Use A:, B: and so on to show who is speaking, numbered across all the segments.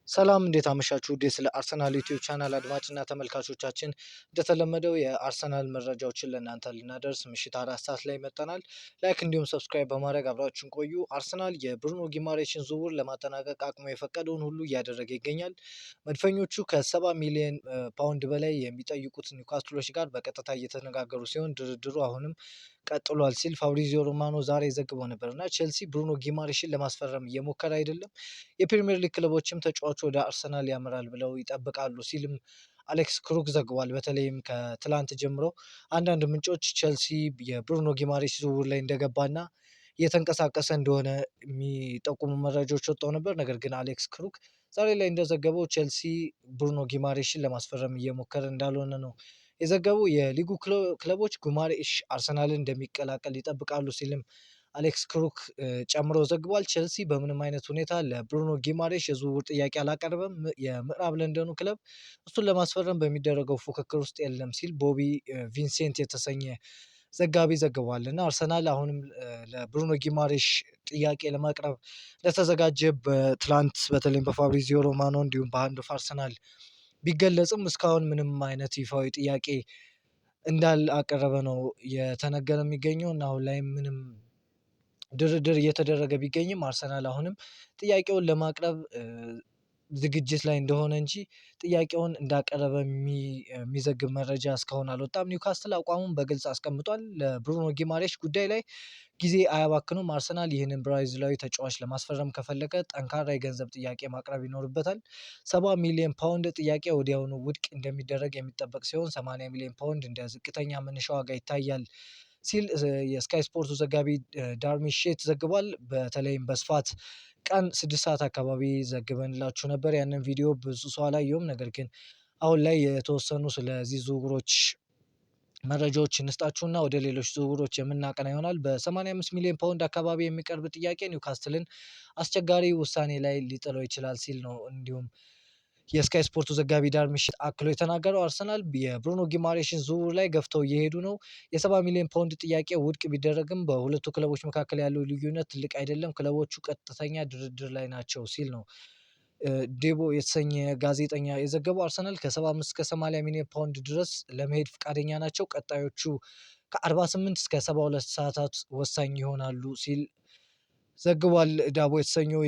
A: ሰላም እንዴት አመሻችሁ? ስለ አርሰናል ዩቲዩብ ቻናል አድማጭና ተመልካቾቻችን እንደተለመደው የአርሰናል መረጃዎችን ለእናንተ ልናደርስ ምሽት 4 ሰዓት ላይ መጥተናል። ላይክ እንዲሁም ሰብስክራይብ በማድረግ አብራችሁን ቆዩ። አርሰናል የብሩኖ ጊማሬሽን ዝውውር ለማጠናቀቅ አቅሙ የፈቀደውን ሁሉ እያደረገ ይገኛል። መድፈኞቹ ከ70 ሚሊዮን ፓውንድ በላይ የሚጠይቁት ኒውካስትሎች ጋር በቀጥታ እየተነጋገሩ ሲሆን ድርድሩ አሁንም ቀጥሏል ሲል ፋብሪዚዮ ሮማኖ ዛሬ ዘግቦ ነበር እና ቼልሲ ብሩኖ ጊማሬሽን ለማስፈረም እየሞከረ አይደለም፣ የፕሪሚየር ሊግ ክለቦችም ተጫዋቹ ወደ አርሰናል ያመራል ብለው ይጠብቃሉ ሲልም አሌክስ ክሩክ ዘግቧል። በተለይም ከትላንት ጀምሮ አንዳንድ ምንጮች ቼልሲ የብሩኖ ጊማሬሽ ዝውውር ላይ እንደገባና እየተንቀሳቀሰ እንደሆነ የሚጠቁሙ መረጃዎች ወጥተው ነበር። ነገር ግን አሌክስ ክሩክ ዛሬ ላይ እንደዘገበው ቼልሲ ብሩኖ ጊማሬሽን ለማስፈረም እየሞከረ እንዳልሆነ ነው የዘገቡ። የሊጉ ክለቦች ጉማሬሽ አርሰናልን እንደሚቀላቀል ይጠብቃሉ ሲልም አሌክስ ክሩክ ጨምሮ ዘግቧል። ቼልሲ በምንም አይነት ሁኔታ ለብሩኖ ጊማሬሽ የዝውውር ጥያቄ አላቀረበም። የምዕራብ ለንደኑ ክለብ እሱን ለማስፈረም በሚደረገው ፉክክር ውስጥ የለም ሲል ቦቢ ቪንሴንት የተሰኘ ዘጋቢ ዘግቧል። እና አርሰናል አሁንም ለብሩኖ ጊማሬሽ ጥያቄ ለማቅረብ እንደተዘጋጀ በትላንት በተለይም በፋብሪዚዮ ሮማኖ እንዲሁም በሃንድ ኦፍ አርሰናል ቢገለጽም እስካሁን ምንም አይነት ይፋዊ ጥያቄ እንዳላቀረበ ነው የተነገረ የሚገኘው እና አሁን ላይ ምንም ድርድር እየተደረገ ቢገኝም አርሰናል አሁንም ጥያቄውን ለማቅረብ ዝግጅት ላይ እንደሆነ እንጂ ጥያቄውን እንዳቀረበ የሚዘግብ መረጃ እስካሁን አልወጣም። ኒውካስትል አቋሙን በግልጽ አስቀምጧል። ለብሩኖ ጊማሬሽ ጉዳይ ላይ ጊዜ አያባክኑም። አርሰናል ይህንን ብራዚላዊ ተጫዋች ለማስፈረም ከፈለገ ጠንካራ የገንዘብ ጥያቄ ማቅረብ ይኖርበታል። 70 ሚሊዮን ፓውንድ ጥያቄ ወዲያውኑ ውድቅ እንደሚደረግ የሚጠበቅ ሲሆን 80 ሚሊዮን ፓውንድ እንደ ዝቅተኛ መነሻ ዋጋ ይታያል ሲል የስካይ ስፖርቱ ዘጋቢ ዳርሚሼት ዘግቧል። በተለይም በስፋት ቀን 6 ሰዓት አካባቢ ዘግበንላችሁ ነበር። ያንን ቪዲዮ ብዙ ሰው አላየውም። ነገር ግን አሁን ላይ የተወሰኑ ስለዚህ ዝውውሮች መረጃዎች እንስጣችሁና ወደ ሌሎች ዝውውሮች የምናቀና ይሆናል። በ85 ሚሊዮን ፓውንድ አካባቢ የሚቀርብ ጥያቄ ኒውካስትልን አስቸጋሪ ውሳኔ ላይ ሊጥለው ይችላል ሲል ነው እንዲሁም የስካይ ስፖርቱ ዘጋቢ ዳርሚሽት አክሎ የተናገረው። አርሰናል የብሩኖ ጊማሬሽን ዝውውር ላይ ገፍተው እየሄዱ ነው። የ70 ሚሊዮን ፓውንድ ጥያቄ ውድቅ ቢደረግም በሁለቱ ክለቦች መካከል ያለው ልዩነት ትልቅ አይደለም፣ ክለቦቹ ቀጥተኛ ድርድር ላይ ናቸው ሲል ነው ዴቦ የተሰኘ ጋዜጠኛ የዘገበው። አርሰናል ከ75 እስከ 80 ሚሊዮን ፓውንድ ድረስ ለመሄድ ፈቃደኛ ናቸው። ቀጣዮቹ ከ48 እስከ 72 ሰዓታት ወሳኝ ይሆናሉ ሲል ዘግቧል። ዳቦ የተሰኘው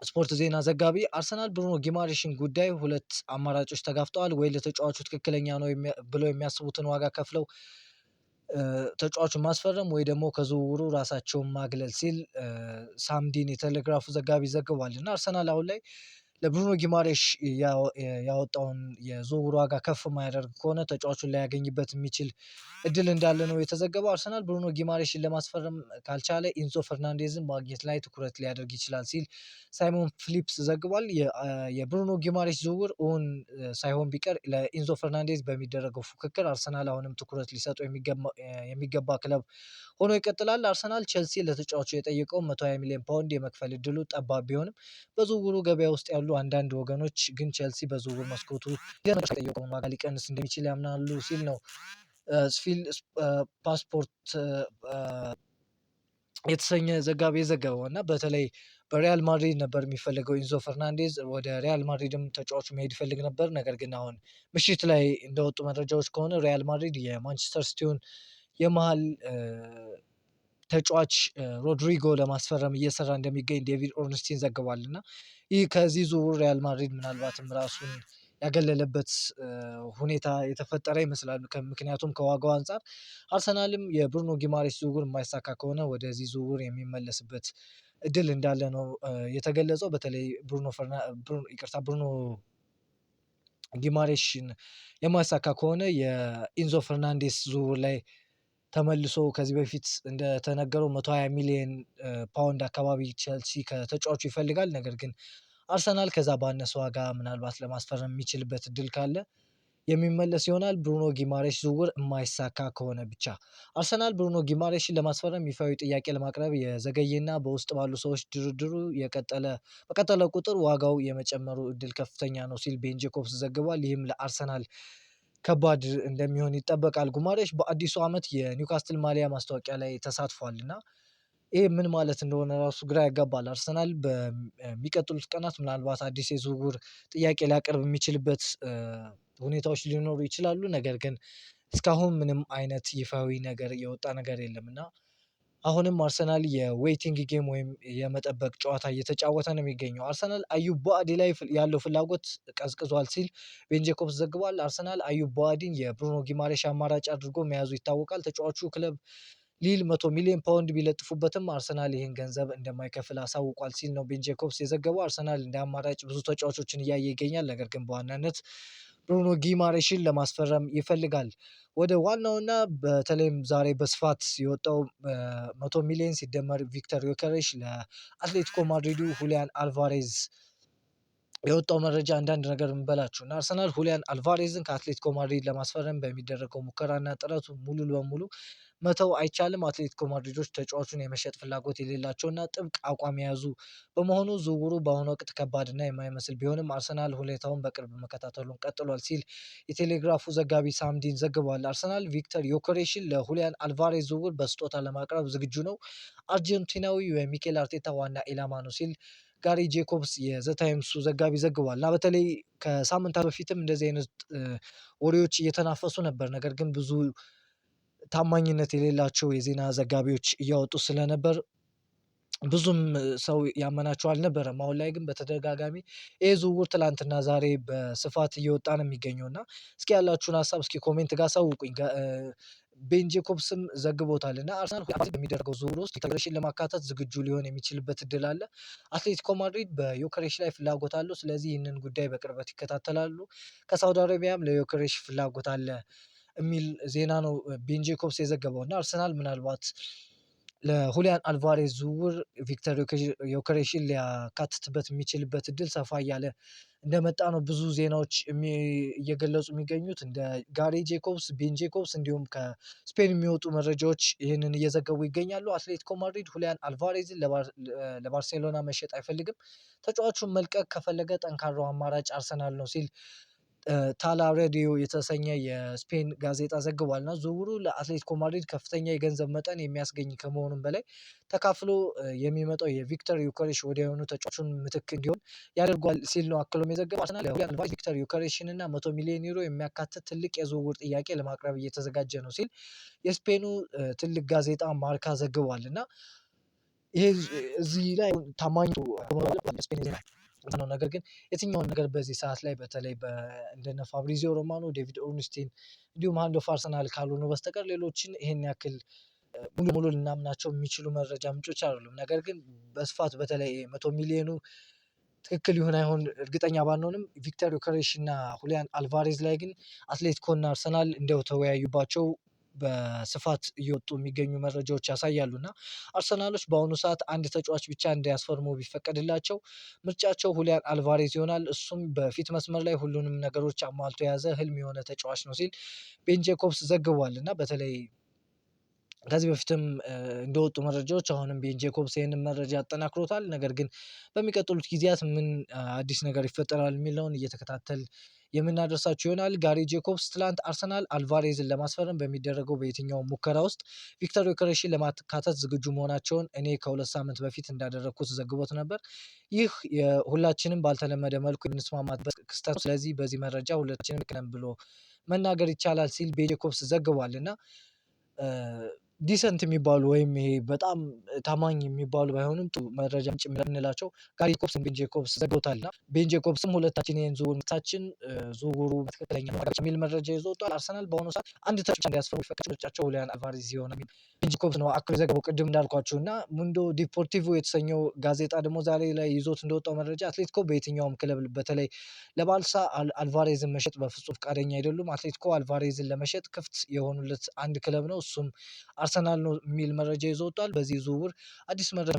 A: ስፖርት ዜና ዘጋቢ አርሰናል ብሩኖ ጊማሬሽን ጉዳይ ሁለት አማራጮች ተጋፍጠዋል። ወይ ለተጫዋቹ ትክክለኛ ነው ብለው የሚያስቡትን ዋጋ ከፍለው ተጫዋቹን ማስፈረም ወይ ደግሞ ከዝውውሩ ራሳቸውን ማግለል ሲል ሳምዲን የቴሌግራፉ ዘጋቢ ዘግቧል። እና አርሰናል አሁን ላይ ለብሩኖ ጊማሬሽ ያወጣውን የዝውውር ዋጋ ከፍ የማያደርግ ከሆነ ተጫዋቹን ላያገኝበት የሚችል እድል እንዳለ ነው የተዘገበው። አርሰናል ብሩኖ ጊማሬሽን ለማስፈረም ካልቻለ ኢንዞ ፈርናንዴዝን ማግኘት ላይ ትኩረት ሊያደርግ ይችላል ሲል ሳይሞን ፊሊፕስ ዘግቧል። የብሩኖ ጊማሬሽ ዝውውር እውን ሳይሆን ቢቀር ለኢንዞ ፈርናንዴዝ በሚደረገው ፉክክር አርሰናል አሁንም ትኩረት ሊሰጠው የሚገባ ክለብ ሆኖ ይቀጥላል። አርሰናል ቼልሲ ለተጫዋቹ የጠየቀው 120 ሚሊዮን ፓውንድ የመክፈል እድሉ ጠባብ ቢሆንም በዝውውሩ ገበያ ውስጥ ያሉ አንዳንድ ወገኖች ግን ቼልሲ በዝውውር መስኮቱ የጠየቀውን ዋጋ ሊቀንስ እንደሚችል ያምናሉ ሲል ነው ስፊል ፓስፖርት የተሰኘ ዘጋቢ የዘገበው። እና በተለይ በሪያል ማድሪድ ነበር የሚፈልገው ኢንዞ ፈርናንዴዝ። ወደ ሪያል ማድሪድም ተጫዋቹ መሄድ ይፈልግ ነበር። ነገር ግን አሁን ምሽት ላይ እንደወጡ መረጃዎች ከሆነ ሪያል ማድሪድ የማንቸስተር ሲቲውን የመሃል ተጫዋች ሮድሪጎ ለማስፈረም እየሰራ እንደሚገኝ ዴቪድ ኦርንስቲን ዘግቧል። እና ይህ ከዚህ ዝውውር ሪያል ማድሪድ ምናልባትም ራሱን ያገለለበት ሁኔታ የተፈጠረ ይመስላል። ምክንያቱም ከዋጋው አንፃር አርሰናልም የብሩኖ ጊማሬሽ ዝውውር የማይሳካ ከሆነ ወደዚህ ዝውውር የሚመለስበት እድል እንዳለ ነው የተገለጸው። በተለይ ብሩኖ ጊማሬሽን የማይሳካ ከሆነ የኢንዞ ፈርናንዴስ ዝውውር ላይ ተመልሶ ከዚህ በፊት እንደተነገረው 120 ሚሊዮን ፓውንድ አካባቢ ቼልሲ ከተጫዋቹ ይፈልጋል። ነገር ግን አርሰናል ከዛ ባነሰ ዋጋ ምናልባት ለማስፈረም የሚችልበት እድል ካለ የሚመለስ ይሆናል። ብሩኖ ጊማሬሽ ዝውውር የማይሳካ ከሆነ ብቻ አርሰናል ብሩኖ ጊማሬሽን ለማስፈረም ይፋዊ ጥያቄ ለማቅረብ የዘገየና በውስጥ ባሉ ሰዎች ድርድሩ በቀጠለ ቁጥር ዋጋው የመጨመሩ እድል ከፍተኛ ነው ሲል ቤን ጄኮብስ ዘግቧል። ይህም ለአርሰናል ከባድ እንደሚሆን ይጠበቃል። ጉማሬሽ በአዲሱ ዓመት የኒውካስትል ማሊያ ማስታወቂያ ላይ ተሳትፏል እና ይሄ ምን ማለት እንደሆነ ራሱ ግራ ያጋባል። አርሰናል በሚቀጥሉት ቀናት ምናልባት አዲስ የዝውውር ጥያቄ ሊያቀርብ የሚችልበት ሁኔታዎች ሊኖሩ ይችላሉ። ነገር ግን እስካሁን ምንም አይነት ይፋዊ ነገር የወጣ ነገር የለም እና አሁንም አርሰናል የዌይቲንግ ጌም ወይም የመጠበቅ ጨዋታ እየተጫወተ ነው የሚገኘው። አርሰናል አዩብ ቡአዲ ላይ ያለው ፍላጎት ቀዝቅዟል ሲል ቤን ጄኮብስ ዘግቧል። አርሰናል አዩብ ቡአዲን የብሩኖ ጊማሬሽ አማራጭ አድርጎ መያዙ ይታወቃል። ተጫዋቹ ክለብ ሊል 100 ሚሊዮን ፓውንድ ቢለጥፉበትም አርሰናል ይህን ገንዘብ እንደማይከፍል አሳውቋል ሲል ነው ቤን ጄኮብስ የዘገበው። አርሰናል እንደ አማራጭ ብዙ ተጫዋቾችን እያየ ይገኛል። ነገር ግን በዋናነት ብሩኖ ጊማሬሽን ለማስፈረም ይፈልጋል። ወደ ዋናውና በተለይም ዛሬ በስፋት የወጣው 100 ሚሊዮን ሲደመር ቪክተር ዮከሬሽ ለአትሌቲኮ ማድሪዱ ሁሊያን አልቫሬዝ የወጣው መረጃ አንዳንድ ነገር እንበላችሁ እና አርሰናል ሁሊያን አልቫሬዝን ከአትሌቲኮ ማድሪድ ለማስፈረም በሚደረገው ሙከራና ጥረቱ ሙሉ በሙሉ መተው አይቻልም። አትሌቲኮ ማድሪዶች ተጫዋቹን የመሸጥ ፍላጎት የሌላቸውና ጥብቅ አቋም የያዙ በመሆኑ ዝውውሩ በአሁኑ ወቅት ከባድና የማይመስል ቢሆንም አርሰናል ሁኔታውን በቅርብ መከታተሉን ቀጥሏል ሲል የቴሌግራፉ ዘጋቢ ሳምዲን ዘግቧል። አርሰናል ቪክተር ዮከሬሽን ለሁሊያን አልቫሬዝ ዝውውር በስጦታ ለማቅረብ ዝግጁ ነው። አርጀንቲናዊው የሚኬል አርቴታ ዋና ኢላማ ነው ሲል ጋሪ ጄኮብስ የዘ ታይምሱ ዘጋቢ ዘግቧል። እና በተለይ ከሳምንታት በፊትም እንደዚህ አይነት ወሬዎች እየተናፈሱ ነበር። ነገር ግን ብዙ ታማኝነት የሌላቸው የዜና ዘጋቢዎች እያወጡ ስለነበር ብዙም ሰው ያመናቸው አልነበረም። አሁን ላይ ግን በተደጋጋሚ ይህ ዝውውር ትላንትና ዛሬ በስፋት እየወጣ ነው የሚገኘው እና እስኪ ያላችሁን ሀሳብ እስኪ ኮሜንት ጋር አሳውቁኝ። ቤን ጄኮብስም ዘግቦታል እና አርሰናል በሚደረገው ዝውውር ውስጥ ዮከሬሽን ለማካተት ዝግጁ ሊሆን የሚችልበት እድል አለ። አትሌቲኮ ማድሪድ በዮከሬሽ ላይ ፍላጎት አለው። ስለዚህ ይህንን ጉዳይ በቅርበት ይከታተላሉ። ከሳውዲ አረቢያም ለዮከሬሽ ፍላጎት አለ የሚል ዜና ነው ቤን ጄኮብስ የዘገበው እና አርሰናል ምናልባት ለሁሊያን አልቫሬዝ ዝውውር ቪክተር ዮከሬሽን ሊያካትትበት የሚችልበት እድል ሰፋ እያለ እንደመጣ ነው ብዙ ዜናዎች እየገለጹ የሚገኙት። እንደ ጋሪ ጄኮብስ፣ ቤን ጄኮብስ እንዲሁም ከስፔን የሚወጡ መረጃዎች ይህንን እየዘገቡ ይገኛሉ። አትሌቲኮ ማድሪድ ሁሊያን አልቫሬዝን ለባርሴሎና መሸጥ አይፈልግም። ተጫዋቹን መልቀቅ ከፈለገ ጠንካራው አማራጭ አርሰናል ነው ሲል ታላ ሬዲዮ የተሰኘ የስፔን ጋዜጣ ዘግቧል እና ዝውውሩ ለአትሌቲኮ ማድሪድ ከፍተኛ የገንዘብ መጠን የሚያስገኝ ከመሆኑም በላይ ተካፍሎ የሚመጣው የቪክተር ዮከሬሽ ወዲያውኑ ተጫዋቹን ምትክ እንዲሆን ያደርጓል ሲል ነው አክሎም የዘገበው። አርሰናል ለሁሊያን አልቫሬዝ ቪክተር ዮከሬሽን እና 100 ሚሊዮን ዩሮ የሚያካትት ትልቅ የዝውውር ጥያቄ ለማቅረብ እየተዘጋጀ ነው ሲል የስፔኑ ትልቅ ጋዜጣ ማርካ ዘግቧል እና ይሄ እዚህ ላይ ታማኝ ስፔን ዜና ነው። ነገር ግን የትኛውን ነገር በዚህ ሰዓት ላይ በተለይ እንደነ ፋብሪዚዮ ሮማኖ፣ ዴቪድ ኦርንስቲን እንዲሁም ሃንድ ኦፍ አርሰናል ካልሆኑ በስተቀር ሌሎችን ይሄን ያክል ሙሉ ሙሉ ልናምናቸው የሚችሉ መረጃ ምንጮች አይደሉም። ነገር ግን በስፋት በተለይ 100 ሚሊዮኑ ትክክል ይሁን አይሆን እርግጠኛ ባንሆንም ቪክተር ዮከሬሽ እና ሁሊያን አልቫሬዝ ላይ ግን አትሌቲኮ እና አርሰናል እንደው ተወያዩባቸው በስፋት እየወጡ የሚገኙ መረጃዎች ያሳያሉ እና አርሰናሎች በአሁኑ ሰዓት አንድ ተጫዋች ብቻ እንዲያስፈርሙ ቢፈቀድላቸው ምርጫቸው ሁሊያን አልቫሬዝ ይሆናል። እሱም በፊት መስመር ላይ ሁሉንም ነገሮች አሟልቶ የያዘ ህልም የሆነ ተጫዋች ነው ሲል ቤን ጄኮብስ ዘግቧል እና በተለይ ከዚህ በፊትም እንደወጡ መረጃዎች አሁንም ቤን ጄኮብስ ይህንን መረጃ ያጠናክሮታል። ነገር ግን በሚቀጥሉት ጊዜያት ምን አዲስ ነገር ይፈጠራል የሚለውን እየተከታተል የምናደርሳችሁ ይሆናል። ጋሪ ጄኮብስ ትላንት አርሰናል አልቫሬዝን ለማስፈረም በሚደረገው በየትኛውም ሙከራ ውስጥ ቪክተር ዮከሬሽን ለማካተት ዝግጁ መሆናቸውን እኔ ከ2 ሳምንት በፊት እንዳደረግኩት ዘግቦት ነበር። ይህ ሁላችንም ባልተለመደ መልኩ የምንስማማበት ክስተት ነው። ስለዚህ በዚህ መረጃ ሁላችንም ልክ ነን ብሎ መናገር ይቻላል ሲል ቤን ጄኮብስ ዘግቧል እና ዲሰንት የሚባሉ ወይም ይሄ በጣም ታማኝ የሚባሉ ባይሆንም ጥሩ መረጃ ምንጭ የምንላቸው ጋሪ ጄኮብስ ቤን ጄኮብስ ዘግቦታል እና ቤን ጄኮብስም ሁለታችን ይህን ዝውውር ምታችን ዝውውሩ በትክክለኛ የሚል መረጃ ይዞ ወጥቷል። አርሰናል በአሁኑ ሰዓት አንድ ተጫዋች እንዲያስፈርሙ ይፈቀድ ምርጫቸው ሁሊያን አልቫሬዝ የሆነ ቤን ጄኮብስ ነው አክሎ የዘገበው ቅድም እንዳልኳችሁ እና ሙንዶ ዲፖርቲቮ የተሰኘው ጋዜጣ ደግሞ ዛሬ ላይ ይዞት እንደወጣው መረጃ አትሌቲኮ በየትኛውም ክለብ በተለይ ለባልሳ አልቫሬዝን መሸጥ በፍጹም ፈቃደኛ አይደሉም። አትሌቲኮ አልቫሬዝን ለመሸጥ ክፍት የሆኑለት አንድ ክለብ ነው፣ እሱም አርሰናል ነው የሚል መረጃ ይዞ ወጥቷል። በዚህ ዝውውር አዲስ መረጃ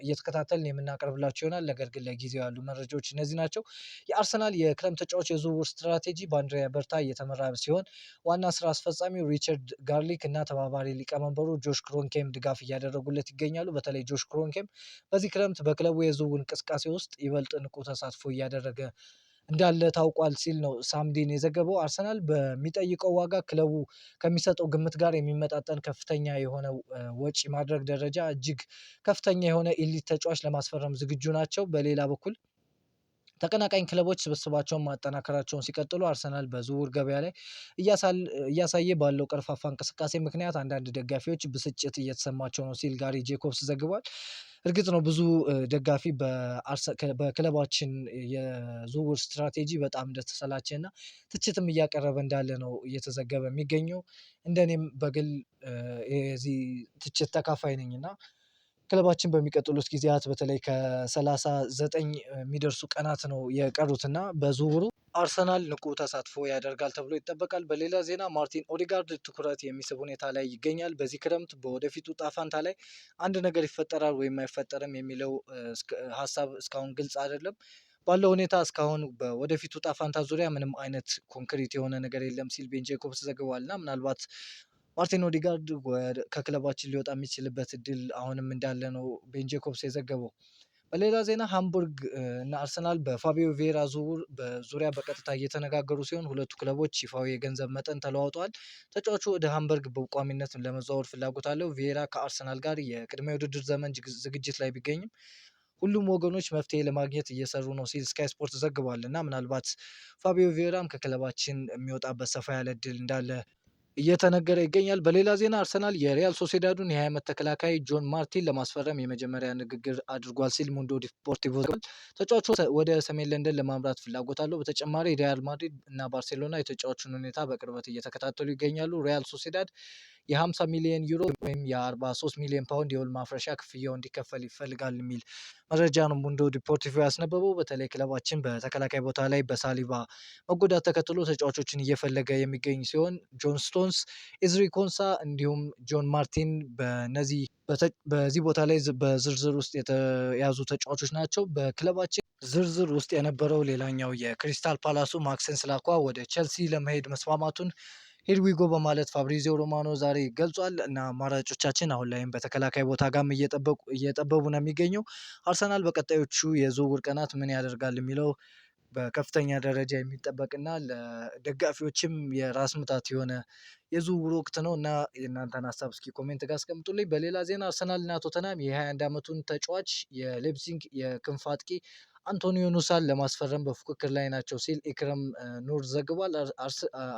A: እየተከታተልን የምናቀርብላቸው ይሆናል። ነገር ግን ለጊዜው ያሉ መረጃዎች እነዚህ ናቸው። የአርሰናል የክረምት ተጫዋች የዝውውር ስትራቴጂ በአንድሪያ በርታ እየተመራ ሲሆን ዋና ስራ አስፈጻሚው ሪቻርድ ጋርሊክ እና ተባባሪ ሊቀመንበሩ ጆሽ ክሮንኬም ድጋፍ እያደረጉለት ይገኛሉ። በተለይ ጆሽ ክሮንኬም በዚህ ክረምት በክለቡ የዝውውር እንቅስቃሴ ውስጥ ይበልጥ ንቁ ተሳትፎ እያደረገ እንዳለ ታውቋል ሲል ነው ሳምዲን የዘገበው። አርሰናል በሚጠይቀው ዋጋ ክለቡ ከሚሰጠው ግምት ጋር የሚመጣጠን ከፍተኛ የሆነ ወጪ ማድረግ ደረጃ እጅግ ከፍተኛ የሆነ ኤሊት ተጫዋች ለማስፈረም ዝግጁ ናቸው። በሌላ በኩል ተቀናቃኝ ክለቦች ስብስባቸውን ማጠናከራቸውን ሲቀጥሉ አርሰናል በዝውውር ገበያ ላይ እያሳየ ባለው ቀርፋፋ እንቅስቃሴ ምክንያት አንዳንድ ደጋፊዎች ብስጭት እየተሰማቸው ነው ሲል ጋሪ ጄኮብስ ዘግቧል። እርግጥ ነው ብዙ ደጋፊ በክለባችን የዝውውር ስትራቴጂ በጣም እንደተሰላቸ እና ትችትም እያቀረበ እንዳለ ነው እየተዘገበ የሚገኘው። እንደኔም በግል የዚህ ትችት ተካፋይ ነኝ እና ክለባችን በሚቀጥሉት ጊዜያት በተለይ ከ39 የሚደርሱ ቀናት ነው የቀሩት እና በዝውውሩ አርሰናል ንቁ ተሳትፎ ያደርጋል ተብሎ ይጠበቃል። በሌላ ዜና ማርቲን ኦዴጋርድ ትኩረት የሚስብ ሁኔታ ላይ ይገኛል። በዚህ ክረምት በወደፊቱ ዕጣ ፈንታ ላይ አንድ ነገር ይፈጠራል ወይም አይፈጠርም የሚለው ሀሳብ እስካሁን ግልጽ አይደለም። ባለው ሁኔታ እስካሁን በወደፊቱ ዕጣ ፈንታ ዙሪያ ምንም አይነት ኮንክሪት የሆነ ነገር የለም ሲል ቤን ጄኮብስ ዘግቧል። እና ምናልባት ማርቲን ኦዴጋርድ ከክለባችን ሊወጣ የሚችልበት እድል አሁንም እንዳለ ነው ቤን ጄኮብስ የዘገበው። በሌላ ዜና ሃምቡርግ እና አርሰናል በፋቢዮ ቬራ ዝውውር በዙሪያ በቀጥታ እየተነጋገሩ ሲሆን ሁለቱ ክለቦች ይፋዊ የገንዘብ መጠን ተለዋውጠዋል። ተጫዋቹ ወደ ሃምበርግ በቋሚነት ለመዘዋወር ፍላጎት አለው። ቬራ ከአርሰናል ጋር የቅድመ ውድድር ዘመን ዝግጅት ላይ ቢገኝም ሁሉም ወገኖች መፍትሄ ለማግኘት እየሰሩ ነው ሲል ስካይ ስፖርት ዘግቧል። እና ምናልባት ፋቢዮ ቬራም ከክለባችን የሚወጣበት ሰፋ ያለ እድል እንዳለ እየተነገረ ይገኛል። በሌላ ዜና አርሰናል የሪያል ሶሴዳዱን የ20 ዓመት ተከላካይ ጆን ማርቲን ለማስፈረም የመጀመሪያ ንግግር አድርጓል ሲል ሙንዶ ዲፖርቲቮ ዘግቧል። ተጫዋቹ ወደ ሰሜን ለንደን ለማምራት ፍላጎት አለው። በተጨማሪ ሪያል ማድሪድ እና ባርሴሎና የተጫዋቹን ሁኔታ በቅርበት እየተከታተሉ ይገኛሉ። ሪያል ሶሴዳድ የ50 ሚሊዮን ዩሮ ወይም የ43 ሚሊዮን ፓውንድ የውል ማፍረሻ ክፍያው እንዲከፈል ይፈልጋል የሚል መረጃ ነው ሙንዶ ዲፖርቲቮ ያስነበበው። በተለይ ክለባችን በተከላካይ ቦታ ላይ በሳሊባ መጎዳት ተከትሎ ተጫዋቾችን እየፈለገ የሚገኝ ሲሆን ጆን ስቶንስ፣ ኤዝሪ ኮንሳ እንዲሁም ጆን ማርቲን በዚህ ቦታ ላይ በዝርዝር ውስጥ የተያዙ ተጫዋቾች ናቸው። በክለባችን ዝርዝር ውስጥ የነበረው ሌላኛው የክሪስታል ፓላሱ ማክሰን ስላኳ ወደ ቼልሲ ለመሄድ መስማማቱን ሂርዊጎ በማለት ፋብሪዚዮ ሮማኖ ዛሬ ገልጿል። እና አማራጮቻችን አሁን ላይም በተከላካይ ቦታ ጋርም እየጠበቡ ነው የሚገኘው። አርሰናል በቀጣዮቹ የዝውውር ቀናት ምን ያደርጋል የሚለው በከፍተኛ ደረጃ የሚጠበቅና ለደጋፊዎችም የራስ ምታት የሆነ የዝውውር ወቅት ነው እና የእናንተን ሀሳብ እስኪ ኮሜንት ጋር አስቀምጡልኝ። በሌላ ዜና አርሰናል እና ቶተናም የ21 ዓመቱን ተጫዋች የሌፕዚግ የክንፍ አጥቂ አንቶኒዮ ኑሳን ለማስፈረም በፉክክር ላይ ናቸው ሲል ኢክረም ኑር ዘግቧል።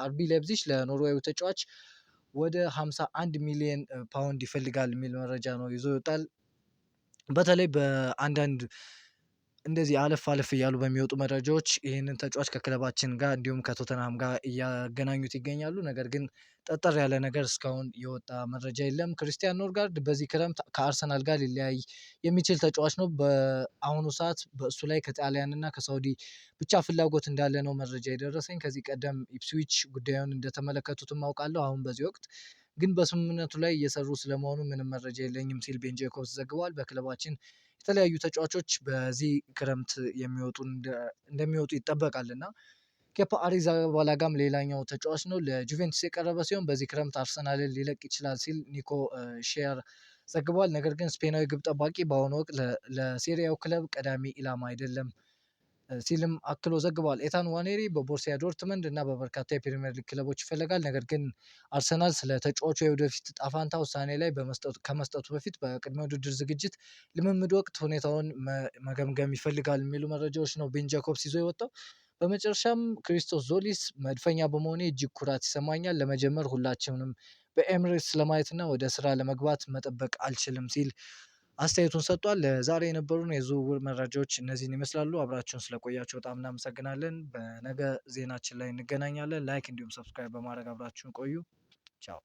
A: አርቢ ሌፕዚግ ለኖርዌዩ ተጫዋች ወደ 51 ሚሊዮን ፓውንድ ይፈልጋል የሚል መረጃ ነው ይዞ ይወጣል። በተለይ በአንዳንድ እንደዚህ አለፍ አለፍ እያሉ በሚወጡ መረጃዎች ይህንን ተጫዋች ከክለባችን ጋር እንዲሁም ከቶተናም ጋር እያገናኙት ይገኛሉ። ነገር ግን ጠጠር ያለ ነገር እስካሁን የወጣ መረጃ የለም። ክርስቲያን ኖርጋርድ በዚህ ክረምት ከአርሰናል ጋር ሊለያይ የሚችል ተጫዋች ነው። በአሁኑ ሰዓት በእሱ ላይ ከጣሊያን እና ከሳውዲ ብቻ ፍላጎት እንዳለ ነው መረጃ የደረሰኝ። ከዚህ ቀደም ኢፕስዊች ጉዳዩን እንደተመለከቱትም አውቃለሁ። አሁን በዚህ ወቅት ግን በስምምነቱ ላይ እየሰሩ ስለመሆኑ ምንም መረጃ የለኝም ሲል ቤን ጄኮብስ ዘግቧል። በክለባችን የተለያዩ ተጫዋቾች በዚህ ክረምት እንደሚወጡ ይጠበቃል እና ኬፓ አሪዛባላጋም ሌላኛው ተጫዋች ነው። ለጁቬንቱስ የቀረበ ሲሆን በዚህ ክረምት አርሰናልን ሊለቅ ይችላል ሲል ኒኮ ሼር ዘግቧል። ነገር ግን ስፔናዊ ግብ ጠባቂ በአሁኑ ወቅት ለሴሪያው ክለብ ቀዳሚ ኢላማ አይደለም ሲልም አክሎ ዘግቧል። ኤታን ዋኔሪ በቦርሲያ ዶርትመንድ እና በበርካታ የፕሪሚየር ሊግ ክለቦች ይፈለጋል። ነገር ግን አርሰናል ስለ ተጫዋቹ የወደፊት ዕጣ ፈንታ ውሳኔ ላይ ከመስጠቱ በፊት በቅድመ ውድድር ዝግጅት ልምምድ ወቅት ሁኔታውን መገምገም ይፈልጋል የሚሉ መረጃዎች ነው ቤን ጃኮብስ ይዞ የወጣው። በመጨረሻም ክሪስቶስ ዞሊስ መድፈኛ በመሆኔ እጅግ ኩራት ይሰማኛል። ለመጀመር ሁላችንም በኤምሬትስ ለማየት እና ወደ ስራ ለመግባት መጠበቅ አልችልም ሲል አስተያየቱን ሰጥቷል። ለዛሬ የነበሩን የዝውውር መረጃዎች እነዚህን ይመስላሉ። አብራችሁን ስለቆያችሁ በጣም እናመሰግናለን። በነገ ዜናችን ላይ እንገናኛለን። ላይክ እንዲሁም ሰብስክራይብ በማድረግ አብራችሁን ቆዩ። ቻው